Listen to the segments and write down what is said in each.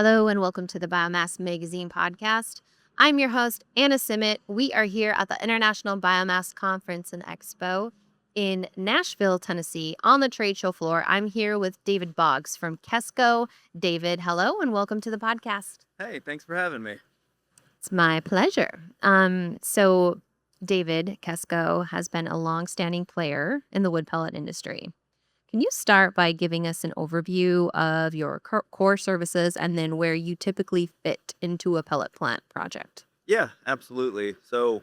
Hello and welcome to the Biomass Magazine podcast. I'm your host, Anna Simet. We are here at the International Biomass Conference and Expo in Nashville, Tennessee, on the trade show floor. I'm here with David Boggs from KESCO. David, hello and welcome to the podcast. Hey, thanks for having me. It's my pleasure. David, KESCO has been a long-standing player in the wood pellet industry. Can you start by giving us an overview of your core services and then where you typically fit into a pellet plant project? Yeah, absolutely. So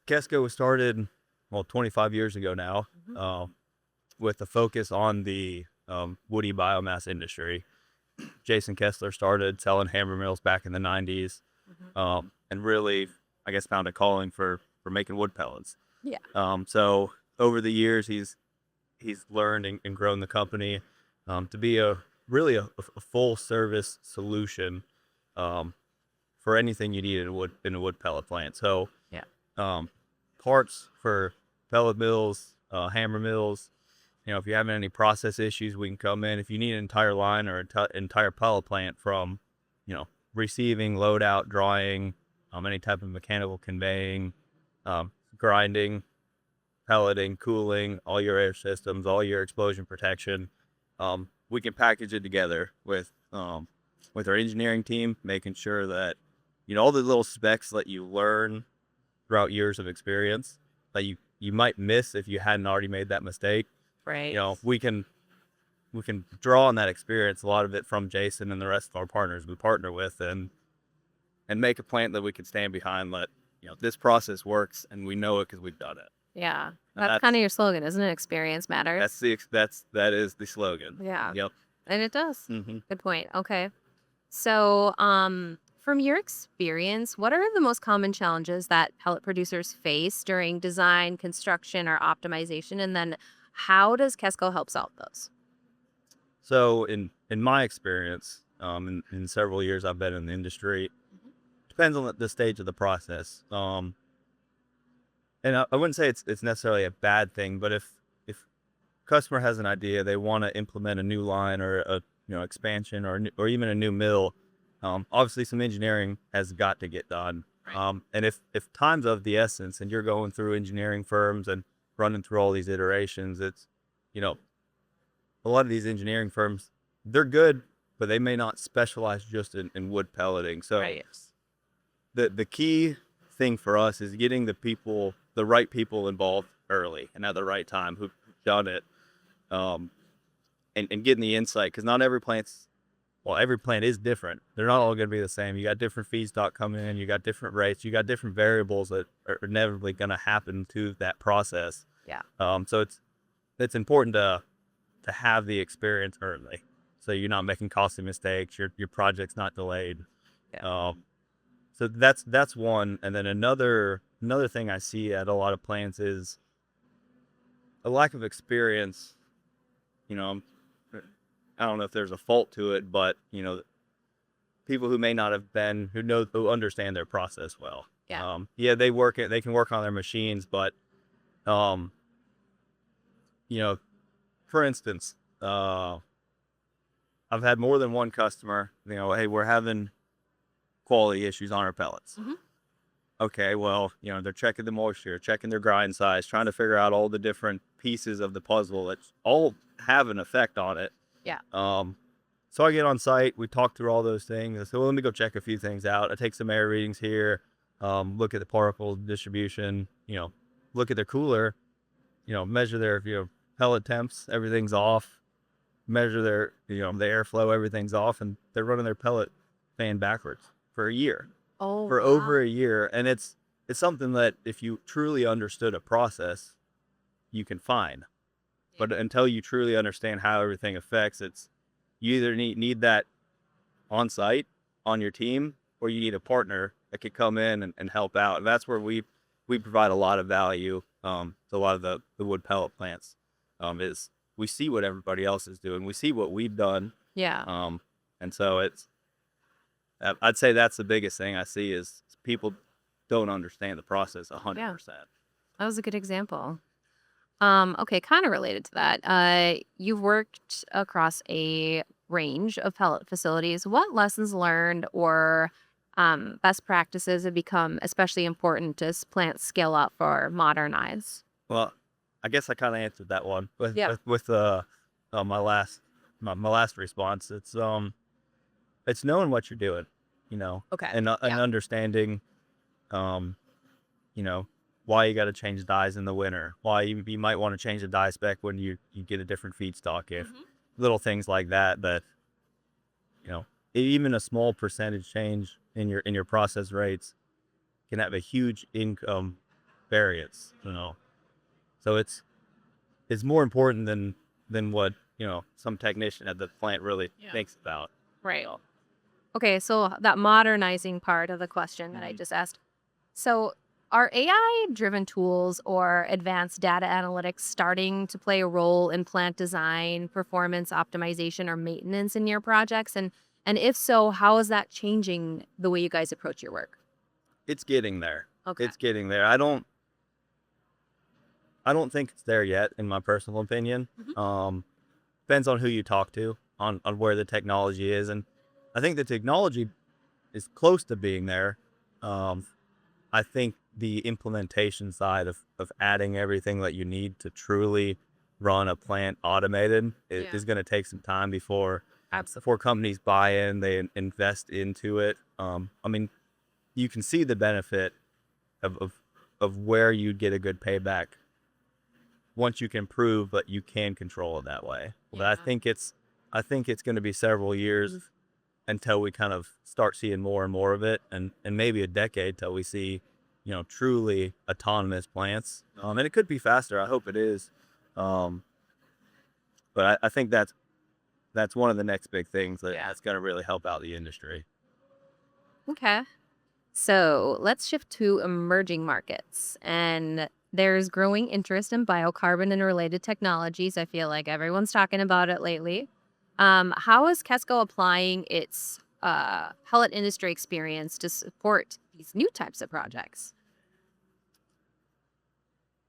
KESCO was started, 25 years ago now, Mhm. with a focus on the woody biomass industry. Jason Kessler started selling hammer mills back in the 90s, Mhm. and really, I guess, found a calling for making wood pellets. Yeah. So over the years, he's learned and grown the company to be a full service solution um, for anything you need in a wood pellet plant. So Yeah. um, parts for pellet mills, hammer mills. If you're having any process issues, we can come in. If you need an entire line or entire pellet plant from, receiving, load out, drying, any type of mechanical conveying, grinding, pelleting, cooling, all your air systems, all your explosion protection. We can package it together with our engineering team, making sure that all the little specs that you learn throughout years of experience that you might miss if you hadn't already made that mistake. Right. We can draw on that experience, a lot of it from Jason and the rest of our partners we partner with, and make a plant that we can stand behind. Let this process works, and we know it because we've done it. Yeah. And That's kind of your slogan, isn't it? Experience matters. that is the slogan. Yeah. Yep. And it does. hmm Good point. Okay. So, from your experience, what are the most common challenges that pellet producers face during design, construction, or optimization? And then how does KESCO help solve those? So in my experience, in several years I've been in the industry, depends on the stage of the process. And I wouldn't say it's necessarily a bad thing, but if customer has an idea, they want to implement a new line or a expansion or even a new mill, obviously some engineering has got to get done. Right. And if time's of the essence and you're going through engineering firms and running through all these iterations, it's you know a lot of these engineering firms, they're good, but they may not specialize just in wood pelleting. So Right. the key thing for us is getting the right people involved early and at the right time who've done it, um, and getting the insight, because not every every plant is different. They're not all going to be the same. You got different feedstock coming in, you got different rates, you got different variables that are inevitably going to happen to that process. Yeah. So it's important to have the experience early, so you're not making costly mistakes. Your project's not delayed. Yeah. So that's one, and then another thing I see at a lot of plants is a lack of experience. You know, I don't know if there's a fault to it, but people who may not have been who understand their process well. Yeah. Yeah, they can work on their machines, but um, you know, for instance, I've had more than one customer. Hey, we're having quality issues on our pellets. Hmm. Okay, well, they're checking the moisture, checking their grind size, trying to figure out all the different pieces of the puzzle that all have an effect on it. Yeah. So I get on site, we talk through all those things. I say, well, let me go check a few things out. I take some air readings here, look at the particle distribution, look at their cooler, measure their, pellet temps, everything's off, measure their, the airflow, everything's off, and they're running their pellet fan backwards for a year. Oh, For wow. over a year, and it's something that if you truly understood a process, you can find. But until you truly understand how everything affects, you either need that on site on your team, or you need a partner that could come in and help out. And that's where we provide a lot of value to a lot of the wood pellet plants. Is we see what everybody else is doing, we see what we've done, Yeah. and so I'd say that's the biggest thing I see is people don't understand the process 100%. That was a good example. Okay, kind of related to that. You've worked across a range of pellet facilities, what lessons learned or best practices have become especially important as plants scale up or modernize? Well, I guess I kind of answered that one Yeah. with my last response. It's knowing what you're doing, Okay. and Yeah. understanding, um, you know, why you got to change dyes in the winter, why you might want to change the dye spec when you get a different feedstock, if Hmm. little things like that, you know, even a small percentage change in your process rates can have a huge income variance, So it's more important than what, some technician at the plant really thinks about. Right. So, Okay, so that modernizing part of the question that I mhm. just asked. So, are AI driven tools or advanced data analytics starting to play a role in plant design, performance optimization, or maintenance in your projects? And if so, how is that changing the way you guys approach your work? It's getting there. Okay. It's getting there. I don't think it's there yet, in my personal opinion. Hmm. Um, Depends on who you talk to, on where the technology is, and I think the technology is close to being there. Um, I think the implementation side of adding everything that you need to truly run a plant automated Yeah. is going to take some time before Absolutely. companies buy in, they invest into it. I mean, you can see the benefit of where you'd get a good payback once you can prove that you can control it that way. But Yeah. I think it's going to be several years until we kind of start seeing more and more of it, and maybe a decade till we see, truly autonomous plants. And it could be faster. I hope it is. Um, but I think that's one of the next big things Yeah. that's going to really help out the industry. Okay. So let's shift to emerging markets. And there's growing interest in biocarbon and related technologies. I feel like everyone's talking about it lately. How is KESCO applying its pellet industry experience to support these new types of projects?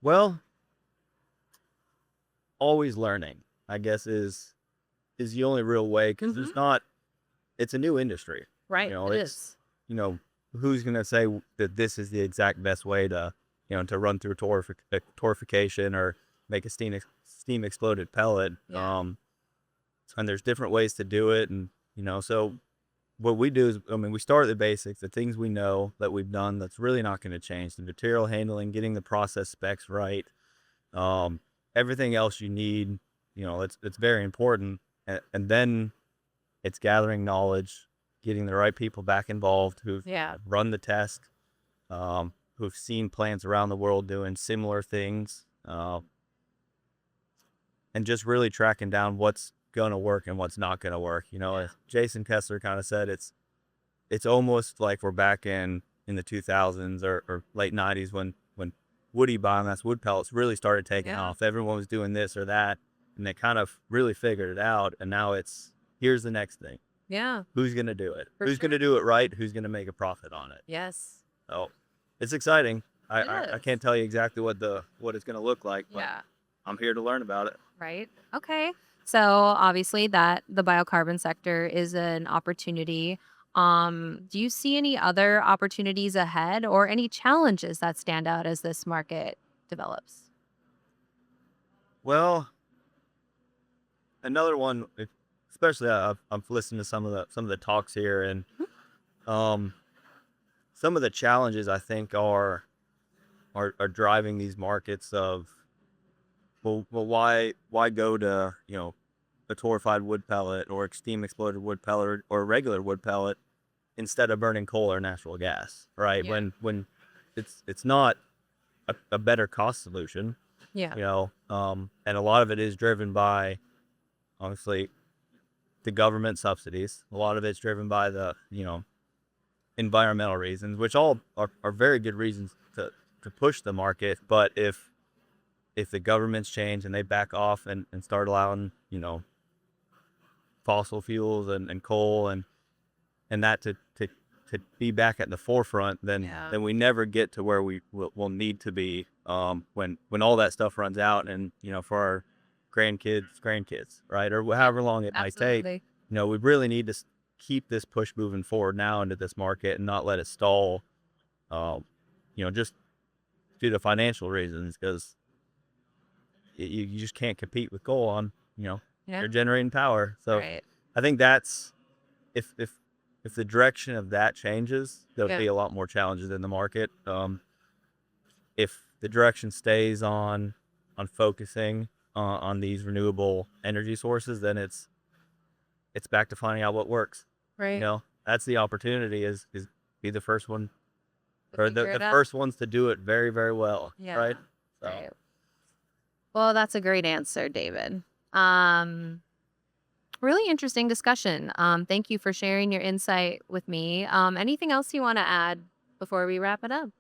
Well, always learning, I guess, is the only real way, because Hmm. there's not. It's a new industry. Right, it It's is. you know who's gonna say that this is the exact best way to to run through torrification or make a steam exploded pellet. Yeah. And there's different ways to do it, and so what we do is, I mean, we start at the basics, the things we know that we've done that's really not going to change, the material handling, getting the process specs right, um, everything else you need, it's very important, and then it's gathering knowledge, getting the right people back involved who've Yeah. run the test, who've seen plants around the world doing similar things, and just really tracking down what's going to work and what's not going to work. Yeah. As Jason Kessler kind of said, it's almost like we're back in the 2000s, or late 90s, when woody biomass, wood pellets really started taking Yeah. off. Everyone was doing this or that, and they kind of really figured it out. And now here's the next thing. Yeah. Who's going to do it? For Who's going to sure. do it right? Who's going to make a profit on it? Yes. So it's exciting. It I is. can't tell you exactly what it's going to look like, but Yeah. I'm here to learn about it. Right. Okay. So obviously that the biocarbon sector is an opportunity. Do you see any other opportunities ahead or any challenges that stand out as this market develops? Well, another one, especially I've listened to some of the talks here, and Mhm. um, some of the challenges I think are driving these markets of, well, why go to a torrefied wood pellet or a steam exploded wood pellet or a regular wood pellet instead of burning coal or natural gas, right? Yeah. When it's not a better cost solution, Yeah. and a lot of it is driven by, obviously, the government subsidies. A lot of it's driven by the environmental reasons, which all are very good reasons to push the market. But if the governments change and they back off and start allowing fossil fuels and coal and that to be back at the forefront, then Yeah. we never get to where will need to be, when all that stuff runs out, and for our grandkids, right, or however long it might take. Absolutely. we really need to keep this push moving forward now into this market and not let it stall. Um, just due to financial reasons, because you just can't compete with coal on Yeah. they're generating power. So Right. I think that's if the direction of that changes, there'll Yeah. be a lot more challenges in the market. If the direction stays on focusing on these renewable energy sources, then it's back to finding out what works. Right. That's the opportunity is be the first one To or figure the it out. first ones to do it very, very well. Yeah. Right. So Right. Well, that's a great answer, David. Um, Really interesting discussion. Thank you for sharing your insight with me. Anything else you want to add before we wrap it up?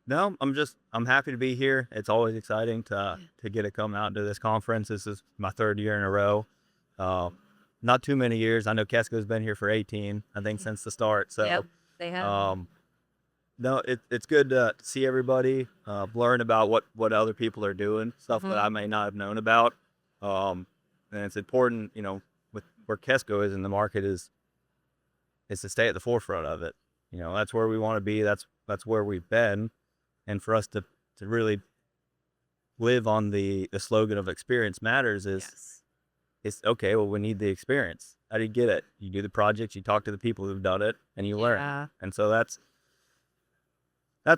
no, I'm happy to be here. It's always exciting to Yeah. get to come out to this conference. This is my third year in a row. Uh, not too many years. I know KESCO's been here for 18, I think, since the start. So Yep, they have. um, no, it's good to see everybody, learn about what other people are doing, stuff that Mhm. I may not have known about. And it's important, with where KESCO is in the market is to stay at the forefront of it. That's where we want to be. That's where we've been, and for us to really live on the slogan of experience matters is Yes. it's okay. Well, we need the experience. How do you get it? You do the projects, you talk to the people who've done it, and you learn. Yeah. And so that's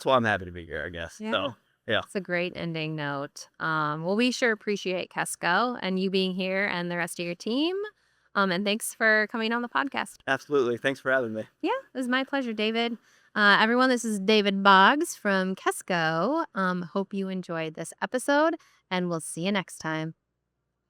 why I'm happy to be here, I guess. Yeah. So yeah. It's a great ending note. Well, we sure appreciate KESCO and you being here and the rest of your team. And thanks for coming on the podcast. Absolutely. Thanks for having me. Yeah, it was my pleasure, David. Everyone, this is David Boggs from KESCO. Hope you enjoyed this episode, and we'll see you next time.